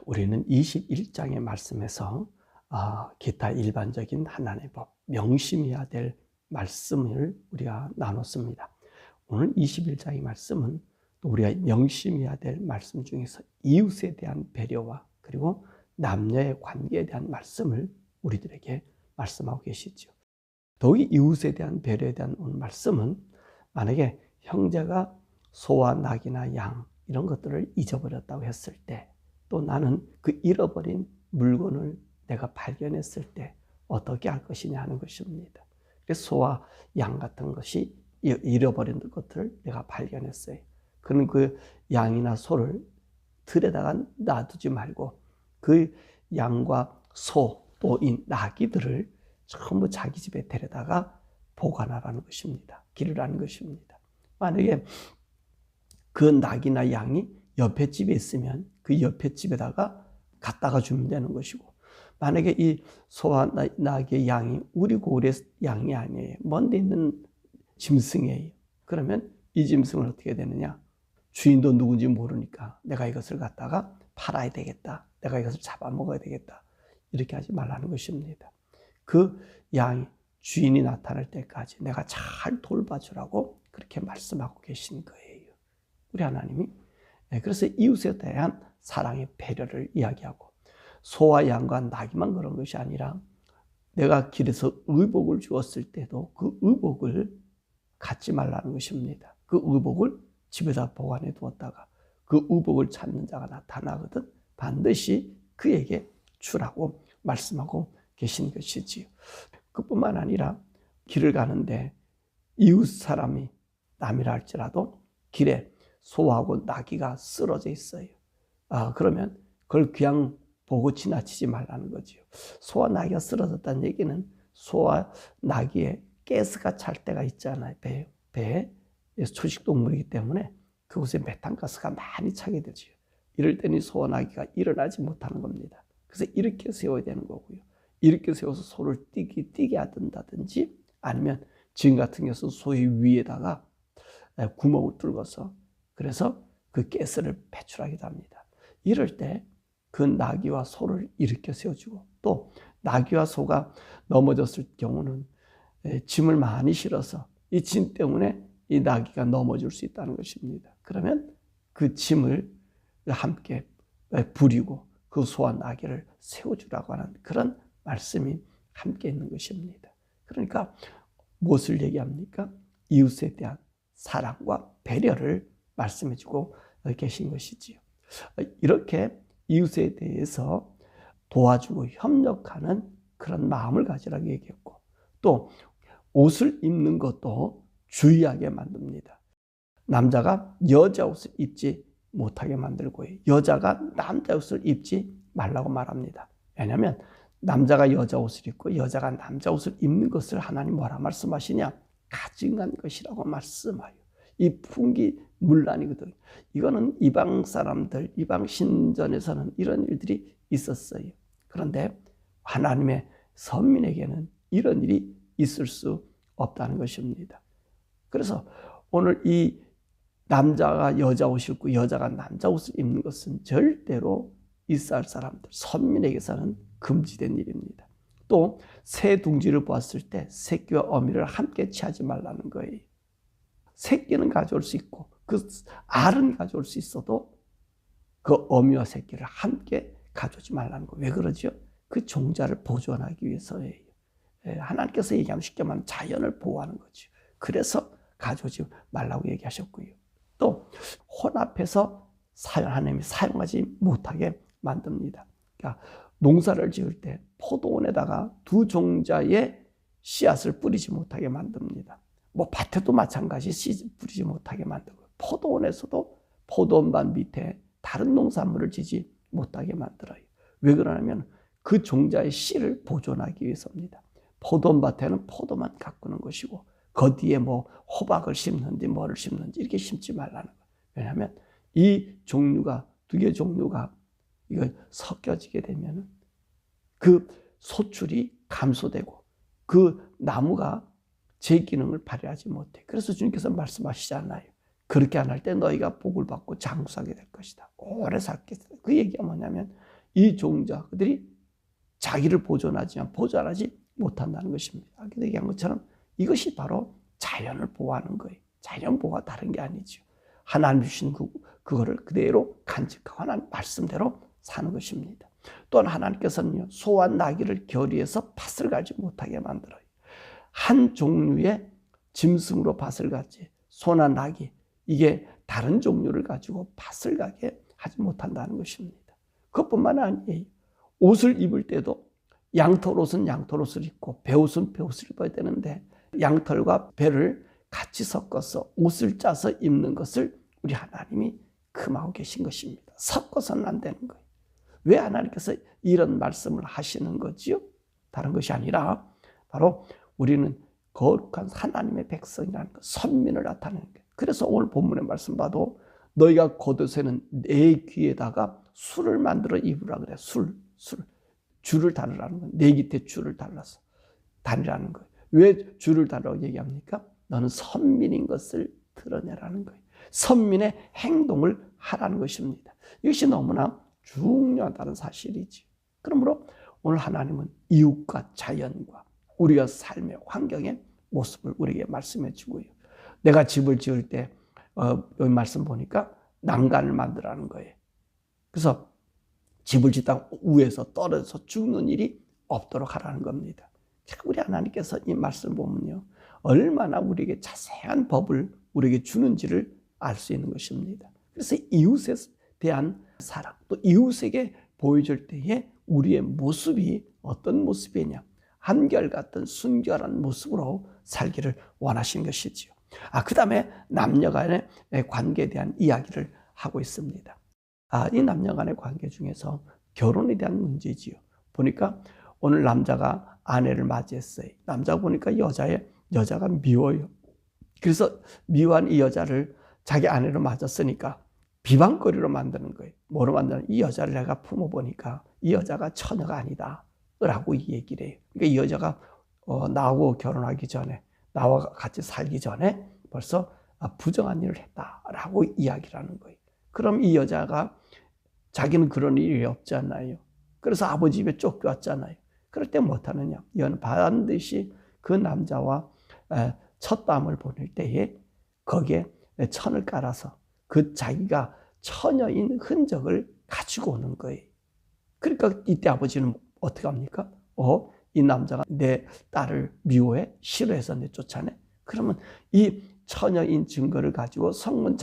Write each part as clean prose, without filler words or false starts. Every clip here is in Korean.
우리는 21장의 말씀에서 기타 일반적인 하나님의 법, 명심해야 될 말씀을 우리가 나눴습니다. 오늘 21장의 말씀은 또 우리가 명심해야 될 말씀 중에서 이웃에 대한 배려와 그리고 남녀의 관계에 대한 말씀을 우리들에게 말씀하고 계시죠. 더욱이 이웃에 대한 배려에 대한 오늘 말씀은 만약에 형제가 소와 낙이나 양 이런 것들을 잊어버렸다고 했을 때, 또 나는 그 잃어버린 물건을 내가 발견했을 때 어떻게 할 것이냐 하는 것입니다. 그래서 소와 양 같은 것이 잃어버린 것들을 내가 발견했어요. 그는 그 양이나 소를 들에다가 놔두지 말고 그 양과 소 또 이 나귀들을 전부 자기 집에 데려다가 보관하라는 것입니다. 기르라는 것입니다. 만약에 그 낙이나 양이 옆에 집에 있으면 그 옆에 집에다가 갖다가 주면 되는 것이고, 만약에 이 소와 낙의 양이 우리 고을의 양이 아니에요. 먼 데 있는 짐승이에요. 그러면 이 짐승은 어떻게 되느냐? 주인도 누군지 모르니까 내가 이것을 갖다가 팔아야 되겠다. 내가 이것을 잡아먹어야 되겠다. 이렇게 하지 말라는 것입니다. 그 양이 주인이 나타날 때까지 내가 잘 돌봐주라고 그렇게 말씀하고 계신 거예요. 우리 하나님이. 그래서 이웃에 대한 사랑의 배려를 이야기하고, 소와 양과 나귀만 그런 것이 아니라 내가 길에서 의복을 주었을 때도 그 의복을 갖지 말라는 것입니다. 그 의복을 집에다 보관해 두었다가 그 의복을 찾는 자가 나타나거든 반드시 그에게 주라고 말씀하고 계신 것이지요. 그뿐만 아니라 길을 가는데 이웃 사람이 남이라 할지라도 길에 소하고 나귀가 쓰러져 있어요. 그러면 그걸 그냥 보고 지나치지 말라는 거죠. 소와 나귀가 쓰러졌다는 얘기는 소와 나귀에 가스가 찰 때가 있잖아요. 배에 초식동물이기 때문에 그곳에 메탄가스가 많이 차게 되죠. 이럴 때는 소와 나귀가 일어나지 못하는 겁니다. 그래서 이렇게 세워야 되는 거고요. 이렇게 세워서 소를 뛰게 하든다든지, 아니면 지금 같은 경우는 소의 위에다가 구멍을 뚫어서 그래서 그 가스를 배출하기도 합니다. 이럴 때 그 나귀와 소를 일으켜 세워주고, 또 나귀와 소가 넘어졌을 경우는 짐을 많이 실어서 이 짐 때문에 이 나귀가 넘어질 수 있다는 것입니다. 그러면 그 짐을 함께 부리고 그 소와 나귀를 세워주라고 하는 그런 말씀이 함께 있는 것입니다. 그러니까 무엇을 얘기합니까? 이웃에 대한 사랑과 배려를 말씀해주고 계신 것이지요. 이렇게 이웃에 대해서 도와주고 협력하는 그런 마음을 가지라고 얘기했고, 또 옷을 입는 것도 주의하게 만듭니다. 남자가 여자 옷을 입지 못하게 만들고 여자가 남자 옷을 입지 말라고 말합니다. 왜냐하면 남자가 여자 옷을 입고 여자가 남자 옷을 입는 것을 하나님 뭐라 말씀하시냐? 가증한 것이라고 말씀하여. 이 풍기문란이거든요. 이거는 이방 사람들, 이방 신전에서는 이런 일들이 있었어요. 그런데 하나님의 선민에게는 이런 일이 있을 수 없다는 것입니다. 그래서 오늘 이 남자가 여자 옷을 입고 여자가 남자 옷을 입는 것은 절대로 이스라엘 사람들, 선민에게서는 금지된 일입니다. 또 새 둥지를 보았을 때 새끼와 어미를 함께 취하지 말라는 거예요. 새끼는 가져올 수 있고 그 알은 가져올 수 있어도 그 어미와 새끼를 함께 가져오지 말라는 거예요. 왜 그러죠? 그 종자를 보존하기 위해서예요. 하나님께서 얘기하면 쉽게 말하면 자연을 보호하는 거죠. 그래서 가져오지 말라고 얘기하셨고요. 또 혼합해서 하나님이 사용하지 못하게 만듭니다. 그러니까 농사를 지을 때 포도원에다가 두 종자의 씨앗을 뿌리지 못하게 만듭니다. 밭에도 마찬가지 씨 뿌리지 못하게 만들고, 포도원에서도 포도원반 밑에 다른 농산물을 지지 못하게 만들어요. 왜 그러냐면 그 종자의 씨를 보존하기 위해서입니다. 포도원밭에는 포도만 가꾸는 것이고 그 뒤에 호박을 심는지 뭐를 심는지 이렇게 심지 말라는 거예요. 왜냐하면 이 종류가, 두 개의 종류가 이거 섞여지게 되면 그 소출이 감소되고 그 나무가 제 기능을 발휘하지 못해. 그래서 주님께서 말씀하시잖아요. 그렇게 안 할 때 너희가 복을 받고 장수하게 될 것이다. 오래 살겠다. 그 얘기가 뭐냐면 이 종자 그들이 자기를 보존하지만 보존하지 못한다는 것입니다. 아까 얘기한 것처럼 이것이 바로 자연을 보호하는 거예요. 자연 보호가 다른 게 아니죠. 하나님 주신 그거를 그대로 간직하고 하나님 말씀대로 사는 것입니다. 또한 하나님께서는요, 소와 나귀를 겨리에서 밭을 가지 못하게 만들어요. 한 종류의 짐승으로 밭을 가지 소나 나귀 이게 다른 종류를 가지고 밭을 가게 하지 못한다는 것입니다. 그것뿐만 아니에요. 옷을 입을 때도 양털 옷은 양털 옷을 입고 배옷은 배옷을 입어야 되는데 양털과 배를 같이 섞어서 옷을 짜서 입는 것을 우리 하나님이 금하고 계신 것입니다. 섞어서는 안 되는 거예요. 왜 하나님께서 이런 말씀을 하시는 거지요? 다른 것이 아니라 바로 우리는 거룩한 하나님의 백성이라는 것, 선민을 나타내는 거예요. 그래서 오늘 본문의 말씀 봐도 너희가 겉옷에는 내 귀에다가 술을 만들어 입으라 그래. 술. 줄을 달으라는 거예요. 내 깃에 줄을 달라서 다니라는 거예요. 왜 줄을 달라고 얘기합니까? 너는 선민인 것을 드러내라는 거예요. 선민의 행동을 하라는 것입니다. 이것이 너무나 중요하다는 사실이지. 그러므로 오늘 하나님은 이웃과 자연과 우리가 삶의 환경의 모습을 우리에게 말씀해 주고요. 내가 집을 지을 때 여기 말씀 보니까 난간을 만들라는 거예요. 그래서 집을 짓다가 위에서 떨어져서 죽는 일이 없도록 하라는 겁니다. 우리 하나님께서 이 말씀 보면요, 얼마나 우리에게 자세한 법을 우리에게 주는지를 알 수 있는 것입니다. 그래서 이웃에 대한 사랑, 또 이웃에게 보여줄 때에 우리의 모습이 어떤 모습이냐, 한결같은 순결한 모습으로 살기를 원하신 것이지요. 그 다음에 남녀 간의 관계에 대한 이야기를 하고 있습니다. 이 남녀 간의 관계 중에서 결혼에 대한 문제지요. 보니까 오늘 남자가 아내를 맞이했어요. 남자가 보니까 여자가 미워요. 그래서 미워한 이 여자를 자기 아내로 맞았으니까 비방거리로 만드는 거예요. 뭐로 만드는? 이 여자를 내가 품어보니까 이 여자가 처녀가 아니다 라고 이 얘기를 해요. 그러니까 이 여자가 나하고 결혼하기 전에, 나와 같이 살기 전에 벌써 부정한 일을 했다라고 이야기를 하는 거예요. 그럼 이 여자가 자기는 그런 일이 없잖아요. 그래서 아버지 집에 쫓겨왔잖아요. 그럴 때 못하느냐? 이건 반드시 그 남자와 첫 밤을 보낼 때에 거기에 천을 깔아서 그 자기가 처녀인 흔적을 가지고 오는 거예요. 그러니까 이때 아버지는 어떻게 합니까? 이 남자가 내 딸을 미워해? 싫어해서 내쫓아내? 그러면 이 처녀인 증거를 가지고 성문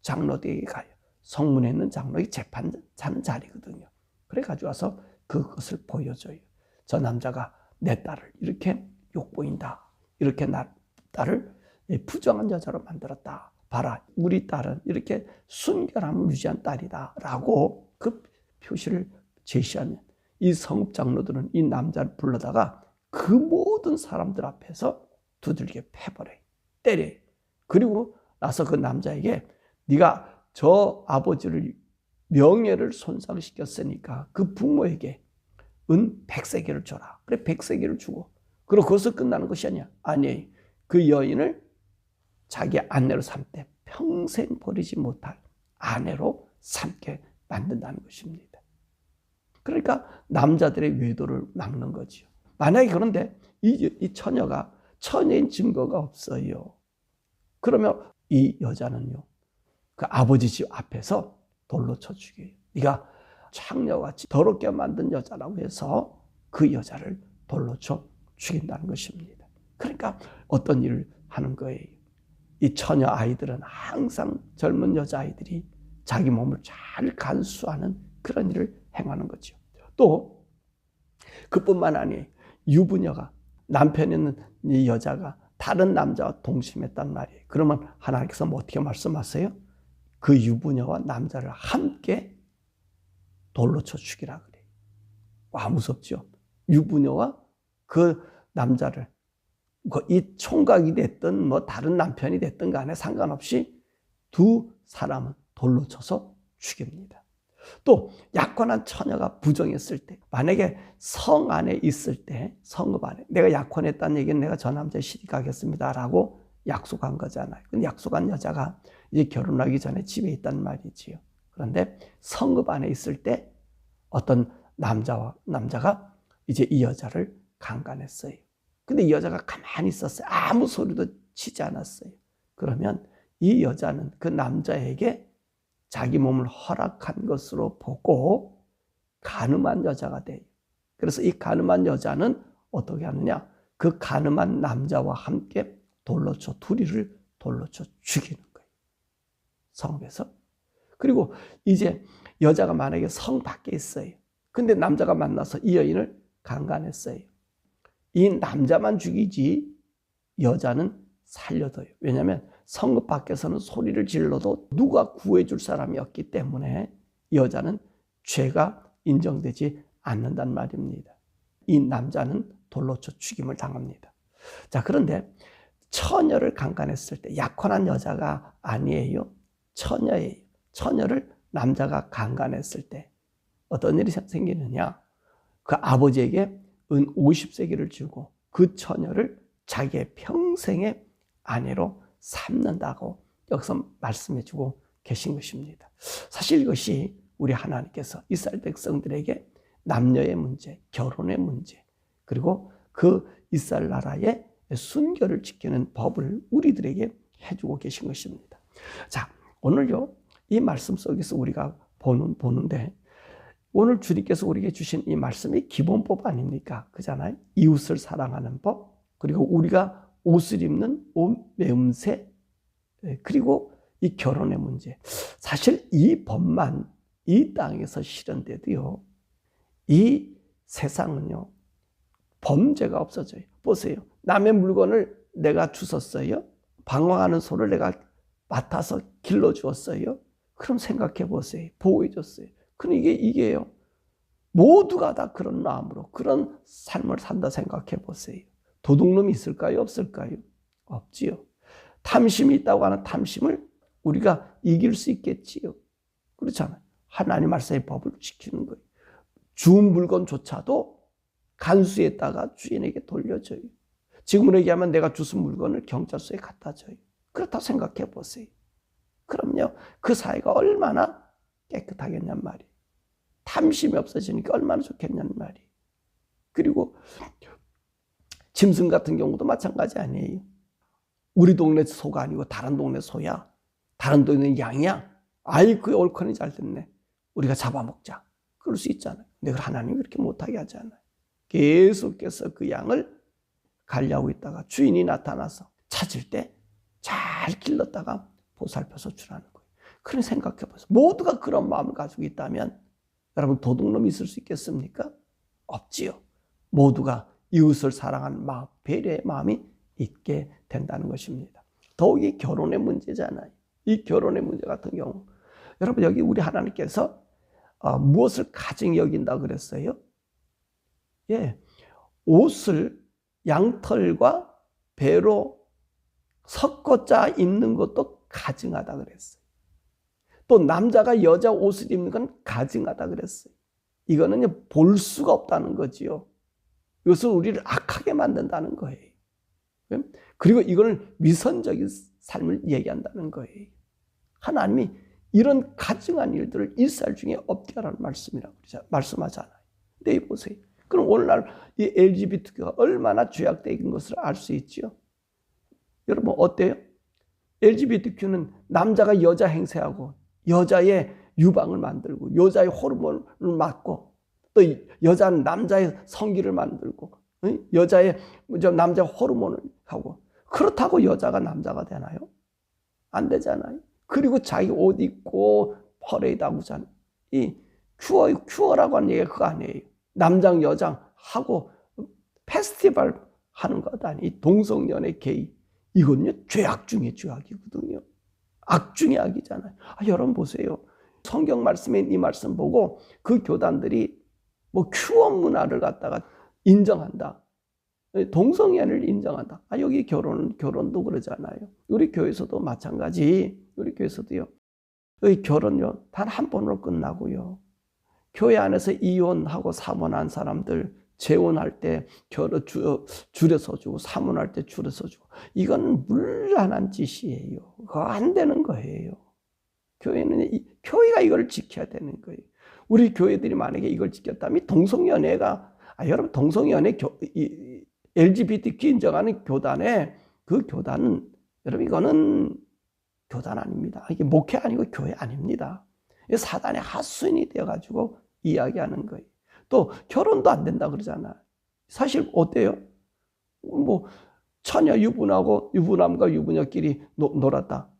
장로에게 가요. 성문에 있는 장로에게 재판하는 자리거든요. 그래 가지고 와서 그것을 보여줘요. 저 남자가 내 딸을 이렇게 욕보인다. 이렇게 딸을 부정한 여자로 만들었다. 봐라, 우리 딸은 이렇게 순결함을 유지한 딸이다. 라고 그 표시를 제시하면 이 성읍 장로들은 이 남자를 불러다가 그 모든 사람들 앞에서 두들겨 패버려요. 때려요. 그리고 나서 그 남자에게 네가 저 아버지를 명예를 손상시켰으니까 그 부모에게 은 100세겔을 줘라. 그래 100세겔을 주고 그리고 거기서 끝나는 것이 아니야. 아니, 그 여인을 자기 아내로 삼되 평생 버리지 못할 아내로 삼게 만든다는 것입니다. 그러니까 남자들의 외도를 막는 거죠. 만약에 그런데 이 처녀가 처녀인 증거가 없어요. 그러면 이 여자는요, 그 아버지 집 앞에서 돌로 쳐 죽여요. 네가 창녀같이 더럽게 만든 여자라고 해서 그 여자를 돌로 쳐 죽인다는 것입니다. 그러니까 어떤 일을 하는 거예요. 이 처녀 아이들은 항상 젊은 여자아이들이 자기 몸을 잘 간수하는 그런 일을 행하는 거죠. 또 그뿐만 아니에요. 유부녀가 남편 있는 이 여자가 다른 남자와 동침했단 말이에요. 그러면 하나님께서 어떻게 말씀하세요? 그 유부녀와 남자를 함께 돌로 쳐 죽이라 그래요. 와, 무섭죠? 유부녀와 그 남자를 이 총각이 됐든 다른 남편이 됐든 간에 상관없이 두 사람은 돌로 쳐서 죽입니다. 또 약혼한 처녀가 부정했을 때, 만약에 성 안에 있을 때, 성읍 안에 내가 약혼했다는 얘기는 내가 저 남자에 시집가겠습니다 라고 약속한 거잖아요. 근데 약속한 여자가 이제 결혼하기 전에 집에 있단 말이지요. 그런데 성읍 안에 있을 때 어떤 남자가 이제 이 여자를 강간했어요. 근데 이 여자가 가만히 있었어요. 아무 소리도 치지 않았어요. 그러면 이 여자는 그 남자에게 자기 몸을 허락한 것으로 보고 간음한 여자가 돼요. 그래서 이 간음한 여자는 어떻게 하느냐? 그 간음한 남자와 함께 둘이를 돌로 쳐 죽이는 거예요. 성읍에서. 그리고 이제 여자가 만약에 성 밖에 있어요. 근데 남자가 만나서 이 여인을 강간했어요. 이 남자만 죽이지 여자는 살려둬요. 왜냐하면 성읍 밖에서는 소리를 질러도 누가 구해줄 사람이 없기 때문에 여자는 죄가 인정되지 않는단 말입니다. 이 남자는 돌로 쳐 죽임을 당합니다. 자, 그런데 처녀를 강간했을 때 약혼한 여자가 아니에요. 처녀예요. 처녀를 남자가 강간했을 때 어떤 일이 생기느냐? 그 아버지에게 은 50세기를 주고 그 처녀를 자기의 평생의 아내로 삼는다고 여기서 말씀해주고 계신 것입니다. 사실 이것이 우리 하나님께서 이스라엘 백성들에게 남녀의 문제, 결혼의 문제, 그리고 그 이스라엘 나라의 순결을 지키는 법을 우리들에게 해주고 계신 것입니다. 자, 오늘요, 이 말씀 속에서 우리가 보는데, 오늘 주님께서 우리에게 주신 이 말씀이 기본법 아닙니까? 그잖아요. 이웃을 사랑하는 법, 그리고 우리가 옷을 입는 옷 매음새, 그리고 이 결혼의 문제. 사실 이 법만 이 땅에서 실현돼도요, 이 세상은요, 범죄가 없어져요. 보세요. 남의 물건을 내가 주웠어요. 방황하는 소를 내가 맡아서 길러주었어요. 그럼 생각해 보세요. 보호해줬어요. 근데 이게요. 모두가 다 그런 마음으로 그런 삶을 산다 생각해 보세요. 도둑놈이 있을까요? 없을까요? 없지요. 탐심이 있다고 하는 탐심을 우리가 이길 수 있겠지요. 그렇잖아요. 하나님 말씀의 법을 지키는 거예요. 주운 물건조차도 간수했다가 주인에게 돌려줘요. 지금으로 얘기하면 내가 주운 물건을 경찰서에 갖다 줘요. 그렇다고 생각해 보세요. 그럼요. 그 사회가 얼마나 깨끗하겠냔 말이에요. 탐심이 없어지니까 얼마나 좋겠냔 말이에요. 그리고 짐승 같은 경우도 마찬가지 아니에요. 우리 동네 소가 아니고 다른 동네 소야. 다른 동네 양이야. 아이, 그 얼큰이 잘 됐네. 우리가 잡아먹자. 그럴 수 있잖아요. 근데 하나님이 그렇게 못하게 하잖아요. 계속해서 그 양을 관리하고 있다가 주인이 나타나서 찾을 때 잘 길렀다가 보살펴서 주라는 거예요. 그런 생각해 보세요. 모두가 그런 마음을 가지고 있다면 여러분 도둑놈이 있을 수 있겠습니까? 없지요. 모두가 이웃을 사랑하는 마음, 배려의 마음이 있게 된다는 것입니다. 더욱이 결혼의 문제잖아요. 이 결혼의 문제 같은 경우 여러분 여기 우리 하나님께서 무엇을 가증히 여긴다 그랬어요? 예, 옷을 양털과 배로 섞어 짜 입는 것도 가증하다 그랬어요. 또 남자가 여자 옷을 입는 건 가증하다 그랬어요. 이거는 볼 수가 없다는 거지요. 이것은 우리를 악하게 만든다는 거예요. 그리고 이걸 위선적인 삶을 얘기한다는 거예요. 하나님이 이런 가증한 일들을 이스라엘 중에 없게 하라는 말씀하잖아요. 근데 보세요. 그럼 오늘날 이 LGBT가 얼마나 죄악된 것을 알 수 있죠? 여러분 어때요? LGBTQ는 남자가 여자 행세하고 여자의 유방을 만들고 여자의 호르몬을 맞고 또 여자는 남자의 성기를 만들고 여자의 남자 호르몬을 하고 그렇다고 여자가 남자가 되나요? 안 되잖아요. 그리고 자기 옷 입고 퍼레이드하고 잖아요. 이 큐어라고 하는 얘기가 그거 아니에요. 남장 여장 하고 페스티벌 하는 것 아니. 동성연애 게이 이건요 죄악 중에 죄악이거든요. 악 중에 악이잖아요. 여러분 보세요. 성경 말씀에 이 말씀 보고 그 교단들이 뭐 큐어 문화를 갖다가 인정한다. 동성애를 인정한다. 여기 결혼도 그러잖아요. 우리 교회에서도 마찬가지. 우리 교회에서도요. 여기 결혼요 단 한 번으로 끝나고요. 교회 안에서 이혼하고 사모난 사람들 재혼할 때 줄여서 주고, 사문할 때 줄여서 주고, 이건 문란한 짓이에요. 그거 안 되는 거예요. 교회가 이걸 지켜야 되는 거예요. 우리 교회들이 만약에 이걸 지켰다면 동성연애가, 여러분, 동성연애 LGBTQ 인정하는 교단에, 그 교단은, 여러분, 이거는 교단 아닙니다. 이게 목회 아니고 교회 아닙니다. 사단의 핫순이 되어가지고 이야기하는 거예요. 또 결혼도 안 된다 그러잖아. 사실 어때요? 뭐 처녀 유부남과 유부녀끼리 놀았다.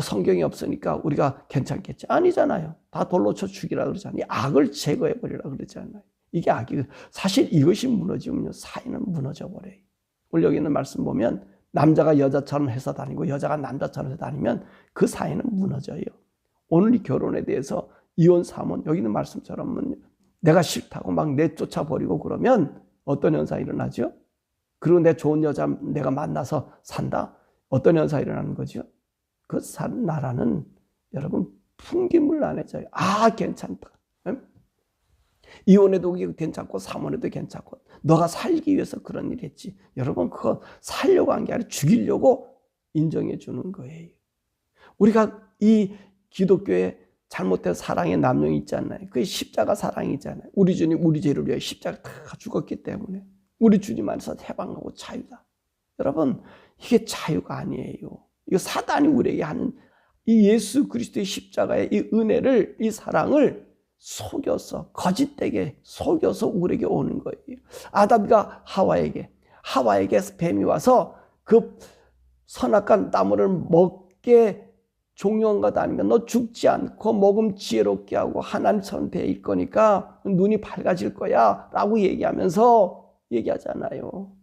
성경이 없으니까 우리가 괜찮겠지? 아니잖아요. 다 돌로 쳐 죽이라 그러잖아요. 악을 제거해버리라 그러잖아요. 이게 악이, 사실 이것이 무너지면 사회는 무너져 버려요. 오늘 여기 있는 말씀 보면 남자가 여자처럼 해서 다니고 여자가 남자처럼 해서 다니면 그 사회는 무너져요. 오늘 이 결혼에 대해서 이혼 사문, 여기 있는 말씀처럼 내가 싫다고 막 내쫓아버리고 그러면 어떤 현상이 일어나죠? 그리고 내 좋은 여자 내가 만나서 산다? 어떤 현상이 일어나는 거죠? 그 나라는 여러분 풍기물란해져요. 괜찮다. 이혼해도 괜찮고 사문해도 괜찮고 너가 살기 위해서 그런 일 했지. 여러분 그거 살려고 한 게 아니라 죽이려고 인정해 주는 거예요. 우리가 이 기독교의 잘못된 사랑의 남용이 있잖아요. 그게 십자가 사랑이잖아요. 우리 주님 우리 죄를 위해 십자가 다 죽었기 때문에 우리 주님 안에서 해방하고 자유다. 여러분 이게 자유가 아니에요. 이거 사단이 우리에게 하는 이 예수 그리스도의 십자가의 이 은혜를, 이 사랑을 속여서, 거짓되게 속여서 우리에게 오는 거예요. 아담과 하와에게 뱀이 와서 그 선악과 나무를 먹게 종려한 것 아니면 너 죽지 않고 먹으면 지혜롭게 하고 하나님처럼 될 거니까 눈이 밝아질 거야 라고 얘기하잖아요.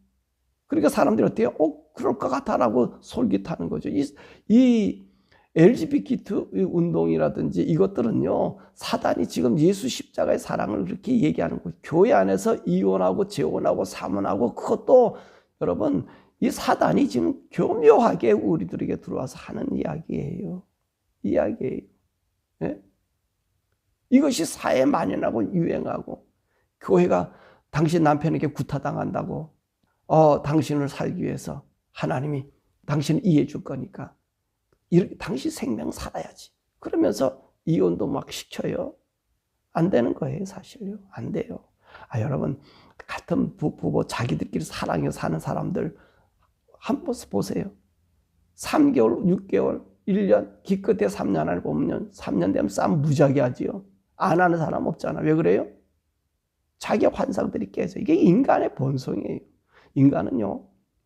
그러니까 사람들이 어때요? 그럴 것 같아 라고 솔깃하는 거죠. 이 LGBT 운동이라든지 이것들은요, 사단이 지금 예수 십자가의 사랑을 그렇게 얘기하는 거예요. 교회 안에서 이혼하고 재혼하고 사문하고, 그것도 여러분 이 사단이 지금 교묘하게 우리들에게 들어와서 하는 이야기예요. 네? 이것이 사회에 만연하고 유행하고, 교회가 당신 남편에게 구타당한다고 당신을 살기 위해서 하나님이 당신을 이해해 줄 거니까 이렇게 당신 생명 살아야지. 그러면서 이혼도 막 시켜요. 안 되는 거예요, 사실요. 안 돼요. 여러분, 같은 부부 자기들끼리 사랑해 사는 사람들 한번 보세요. 3개월, 6개월, 1년, 기껏해 3년 안에 보면 3년 되면 싸움 무지하게 하지요. 안 하는 사람 없잖아. 왜 그래요? 자기 환상들이 깨져. 이게 인간의 본성이에요.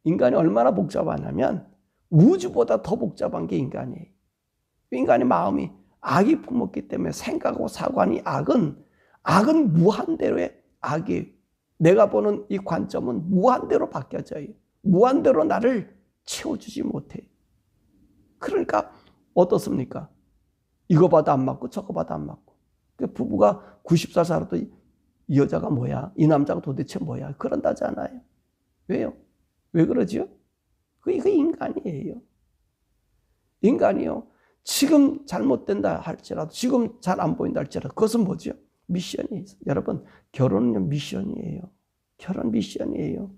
인간이 얼마나 복잡하냐면 우주보다 더 복잡한 게 인간이에요. 인간의 마음이 악이 품었기 때문에 생각하고 사고하는 악은 무한대로의 악이에요. 내가 보는 이 관점은 무한대로 바뀌어져요. 무한대로 나를 채워주지 못해요. 그러니까 어떻습니까? 이거 봐도 안 맞고 저거 봐도 안 맞고. 부부가 90살 살아도 이 여자가 뭐야? 이 남자가 도대체 뭐야? 그런다잖아요. 왜요? 왜 그러지요? 이거 인간이에요. 인간이요. 지금 잘못된다 할지라도, 지금 잘 안 보인다 할지라도, 그것은 뭐죠? 미션이 있어요. 여러분, 결혼은 미션이에요. 결혼 미션이에요.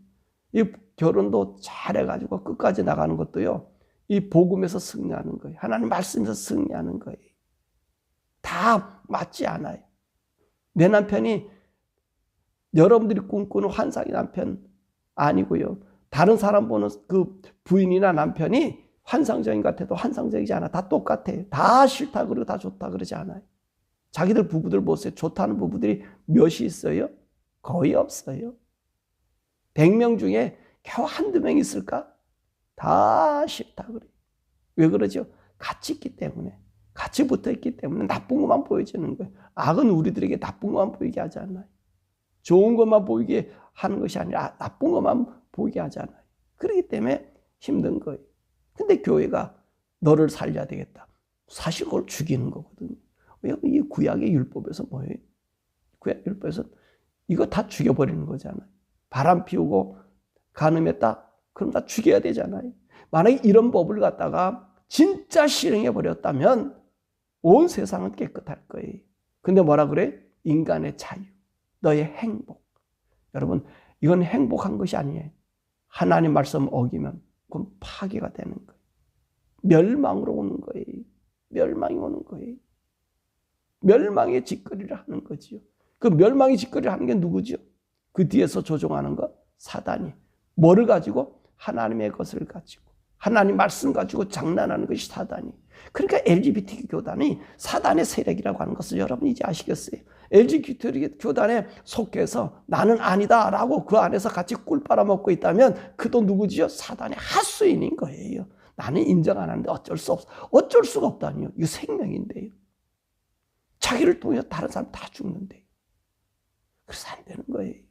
이 결혼도 잘해가지고 끝까지 나가는 것도요, 이 복음에서 승리하는 거예요. 하나님 말씀에서 승리하는 거예요. 다 맞지 않아요. 내 남편이 여러분들이 꿈꾸는 환상의 남편 아니고요. 다른 사람 보는 그 부인이나 남편이 환상적인 것 같아도 환상적이지 않아. 다 똑같아요. 다 싫다 그러고 다 좋다 그러지 않아요. 자기들 부부들 보세요. 좋다는 부부들이 몇이 있어요? 거의 없어요. 100명 중에 겨우 한두 명 있을까? 다 싫다 그래요. 왜 그러죠? 같이 있기 때문에. 같이 붙어 있기 때문에 나쁜 것만 보여지는 거예요. 악은 우리들에게 나쁜 것만 보이게 하지 않아요. 좋은 것만 보이게 하는 것이 아니라 나쁜 것만 보이게 하잖아요. 그렇기 때문에 힘든 거예요. 근데 교회가 너를 살려야 되겠다. 사실 그걸 죽이는 거거든요. 이 구약의 율법에서 뭐예요? 구약 율법에서 이거 다 죽여버리는 거잖아요. 바람 피우고 간음했다? 그럼 다 죽여야 되잖아요. 만약에 이런 법을 갖다가 진짜 실행해버렸다면 온 세상은 깨끗할 거예요. 근데 뭐라 그래? 인간의 자유, 너의 행복. 여러분, 이건 행복한 것이 아니에요. 하나님 말씀 어기면 그건 파괴가 되는 거예요. 멸망으로 오는 거예요. 멸망이 오는 거예요. 멸망의 짓거리를 하는 거지요. 그 멸망의 짓거리를 하는 게 누구죠? 그 뒤에서 조종하는 것, 사단이. 뭐를 가지고? 하나님의 것을 가지고. 하나님 말씀 가지고 장난하는 것이 사단이. 그러니까 LGBT 교단이 사단의 세력이라고 하는 것을 여러분 이제 아시겠어요? LGBT 교단에 속해서 나는 아니다라고 그 안에서 같이 꿀 빨아먹고 있다면 그도 누구지요? 사단의 하수인인 거예요. 나는 인정 안 하는데 어쩔 수 없어. 어쩔 수가 없다니요. 이거 생명인데요. 자기를 통해 다른 사람 다 죽는데요. 그래서 안 되는 거예요.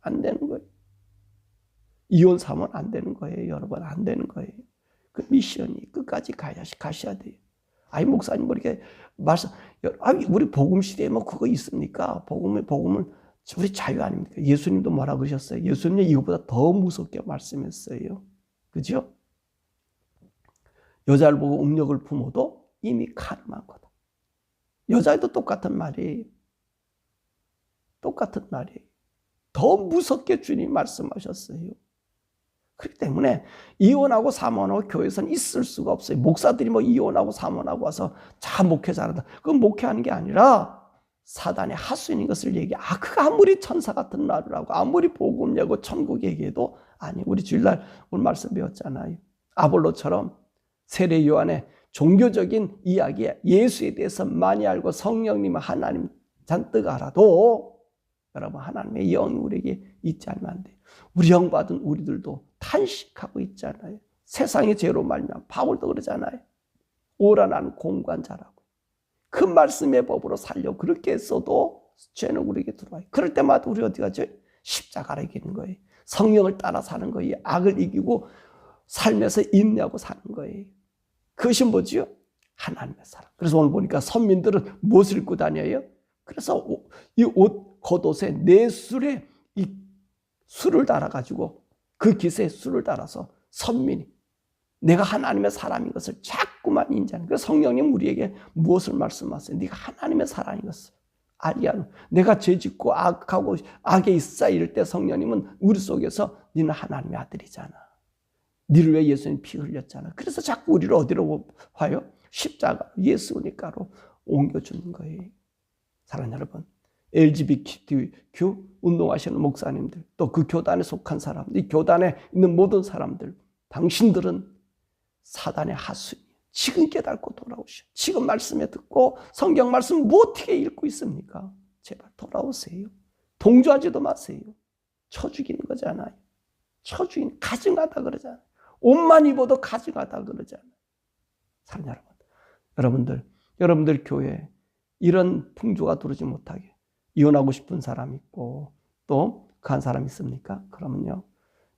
안 되는 거예요. 이혼 사면 안 되는 거예요. 여러분, 안 되는 거예요. 그 미션이 끝까지 가셔야 돼요. 아니, 목사님, 뭐 이렇게 우리 복음 시대에 뭐 그거 있습니까? 복음을, 우리 자유 아닙니까? 예수님도 뭐라 그러셨어요? 예수님이 이거보다 더 무섭게 말씀했어요. 그죠? 여자를 보고 음욕을 품어도 이미 가늠한 거다. 여자애도 똑같은 말이에요. 똑같은 말이에요. 더 무섭게 주님 말씀하셨어요. 그렇기 때문에 이혼하고 사모하고 교회에서는 있을 수가 없어요. 목사들이 뭐 이혼하고 사모하고 와서 자 목회 잘한다. 그건 목회하는 게 아니라 사단의 하수인인 것을 얘기해. 그가 아무리 천사 같은 말을 하고 아무리 복음 얘기하고 천국 얘기해도 아니, 우리 주일날 오늘 말씀 배웠잖아요. 아볼로처럼 세례 요한의 종교적인 이야기에 예수에 대해서 많이 알고 성령님 하나님 잔뜩 알아도 여러분, 하나님의 영이 우리에게 있지 않으면 안 돼요. 우리 영 받은 우리들도 탄식하고 있잖아요. 세상의 죄로 말미암아. 바울도 그러잖아요. 오라 나는 공관자라고. 그 말씀의 법으로 살려 그렇게 했어도 죄는 우리에게 들어와요. 그럴 때마다 우리 어디 가죠? 십자가를 이기는 거예요. 성령을 따라 사는 거예요. 악을 이기고 삶에서 인내하고 사는 거예요. 그것이 뭐지요? 하나님의 사랑. 그래서 오늘 보니까 선민들은 무엇을 입고 다녀요? 그래서 이 옷 겉옷에 네 술에 이 술을 달아가지고 그 깃에 술을 달아서 선민이 내가 하나님의 사람인 것을 자꾸만 인지하는. 그래서 성령님 우리에게 무엇을 말씀하세요? 네가 하나님의 사람인 것을 알리하는. 내가 죄짓고 악하고 악에 있어 이럴 때 성령님은 우리 속에서 너는 하나님의 아들이잖아. 너를 위해 예수님 피 흘렸잖아. 그래서 자꾸 우리를 어디로 와요? 십자가 예수니까로 옮겨주는 거예요. 사랑하는 여러분, LGBTQ 운동하시는 목사님들, 또 그 교단에 속한 사람들, 이 교단에 있는 모든 사람들, 당신들은 사단의 하수인. 지금 깨닫고 돌아오시오. 지금 말씀에 듣고 성경 말씀 어떻게 읽고 있습니까? 제발 돌아오세요. 동조하지도 마세요. 쳐 죽이는 거잖아요. 쳐 죽이는, 가증하다 그러잖아요. 옷만 입어도 가증하다 그러잖아요. 사랑하는 여러분, 여러분들 교회에 이런 풍조가 들어오지 못하게 이혼하고 싶은 사람 있고 또 그 한 사람 있습니까? 그러면요,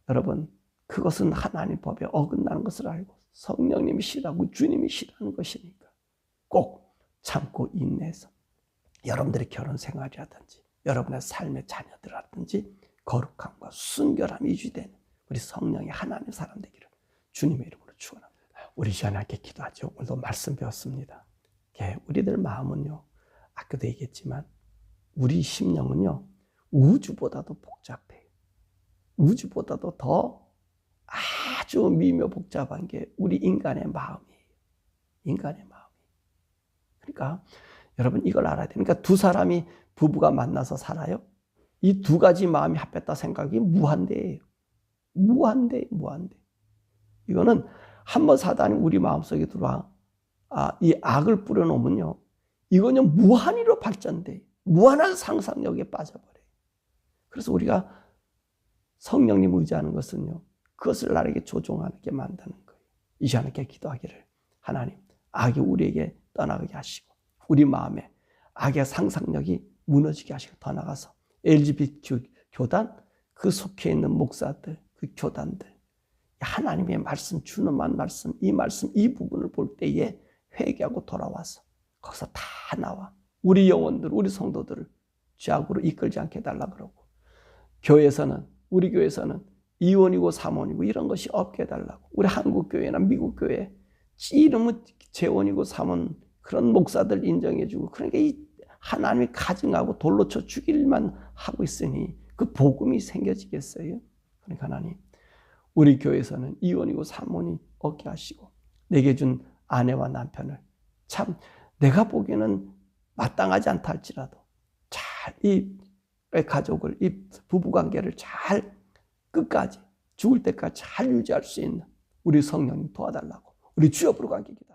여러분, 그것은 하나님 법에 어긋나는 것을 알고 성령님이 싫어하고 주님이 싫어하는 것이니까 꼭 참고 인내해서 여러분들의 결혼 생활이라든지 여러분의 삶의 자녀들이라든지 거룩함과 순결함이 유지되는 우리 성령의 하나님 사람 되기를 주님의 이름으로 축원합니다. 우리 시간에 함께 기도하죠. 오늘도 말씀 배웠습니다. 우리들 마음은요, 아까도 얘기했지만 우리 심령은요 우주보다도 복잡해요. 우주보다도 더 아주 미묘 복잡한 게 우리 인간의 마음이에요. 인간의 마음이. 그러니까 여러분 이걸 알아야 돼요. 그러니까 두 사람이 부부가 만나서 살아요. 이 두 가지 마음이 합했다 생각이 무한대예요. 무한대. 이거는 한번 사단이 우리 마음속에 들어와 이 악을 뿌려놓으면요, 이거는 무한히로 발전돼요. 무한한 상상력에 빠져버려요. 그래서 우리가 성령님 의지하는 것은요, 그것을 나에게 조종하게 만드는 거예요. 이 시간에 기도하기를 하나님, 악이 우리에게 떠나게 하시고 우리 마음에 악의 상상력이 무너지게 하시고 더 나가서 LGBT 교단, 그 속해 있는 목사들, 그 교단들, 하나님의 말씀, 주님만 말씀, 이 부분을 볼 때에 회개하고 돌아와서 거기서 다 나와 우리 영혼들, 우리 성도들을 죄악으로 이끌지 않게 해달라 그러고, 교회에서는, 우리 교회에서는 이혼이고 사모이고 이런 것이 없게 해달라고. 우리 한국 교회나 미국 교회 이름은 재혼이고 사모는 그런 목사들 인정해주고, 그러니까 이 하나님이 가증하고 돌로 쳐 죽일만 하고 있으니 그 그 복음이 생겨지겠어요? 그러니까 하나님, 우리 교회에서는 이혼이고 산모니 얻게 하시고 내게 준 아내와 남편을 참 내가 보기에는 마땅하지 않다 할지라도 잘 이 가족을, 이 부부관계를 잘 끝까지 죽을 때까지 잘 유지할 수 있는 우리 성령님 도와달라고 우리 주여 부르고 기도합니다.